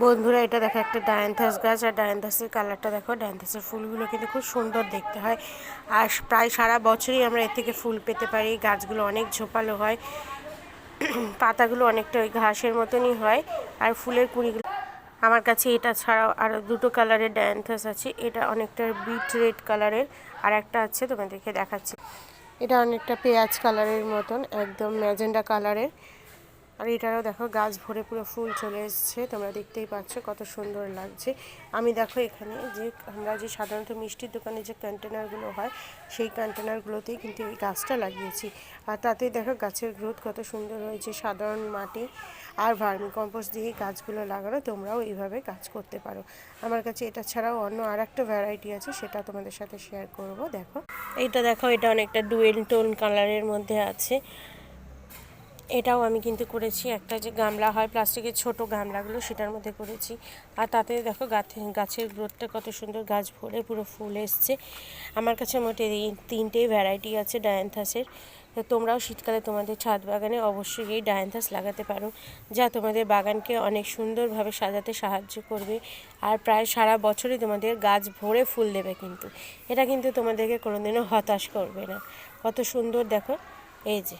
বন্ধুরা, এটা দেখো একটা ডায়ান্থাস গাছ। আর ডায়ান্থাসের কালারটা দেখো। ডায়ান্থাসের ফুলগুলো কিন্তু খুব সুন্দর দেখতে হয়, আর প্রায় সারা বছরই আমরা এর থেকে ফুল পেতে পারি। গাছগুলো অনেক ঝোপালো হয়, পাতাগুলো অনেকটা ওই ঘাসের মতনই হয়, আর ফুলের কুঁড়িগুলো। আমার কাছে এটা ছাড়াও আরও দুটো কালারের ডায়ান্থাস আছে। এটা অনেকটা বিট রেড কালারের, আর একটা আছে তোমাদেরকে দেখাচ্ছি। এটা অনেকটা পেঁয়াজ কালারের মতন, একদম ম্যাজেন্ডা কালারের। আর এটারও দেখো গাছ ভরে পুরো ফুল চলে এসছে, তোমরা দেখতেই পাচ্ছ কত সুন্দর লাগছে। আমি দেখো এখানে যে আমরা যে সাধারণত মিষ্টির দোকানে যে কন্টেনারগুলো হয়, সেই কন্টেনারগুলোতেই কিন্তু এই গাছটা লাগিয়েছি। আর তাতেই দেখো গাছের গ্রোথ কত সুন্দর হয়েছে। সাধারণ মাটি আর ভার্মি কম্পোস্ট দিয়ে গাছগুলো লাগানো, তোমরাও এইভাবে গাছ করতে পারো। আমার কাছে এটা ছাড়াও অন্য আর একটা ভ্যারাইটি আছে, সেটা তোমাদের সাথে শেয়ার করব। দেখো এইটা, দেখো এটা অনেকটা ডুয়েল টোন কালারের মধ্যে আছে। এটাও আমি কিন্তু করেছি, একটা যে গামলা হয় প্লাস্টিকের ছোট গামলাগুলো, সেটার মধ্যে করেছি। আর তাতে দেখো গাছের গ্রোথটা কত সুন্দর, গাছ ভরে পুরো ফুল এসছে। আমার কাছে মোটে এই তিনটেই ভ্যারাইটি আছে ডায়ান্থাসের। তো তোমরাও শীতকালে তোমাদের ছাদ বাগানে অবশ্যই এই ডায়ান্থাস লাগাতে পারো, যা তোমাদের বাগানকে অনেক সুন্দরভাবে সাজাতে সাহায্য করবে। আর প্রায় সারা বছরই তোমাদের গাছ ভরে ফুল দেবে, কিন্তু এটা কিন্তু তোমাদেরকে কোনোদিনও হতাশ করবে না। কত সুন্দর দেখো, এই যে।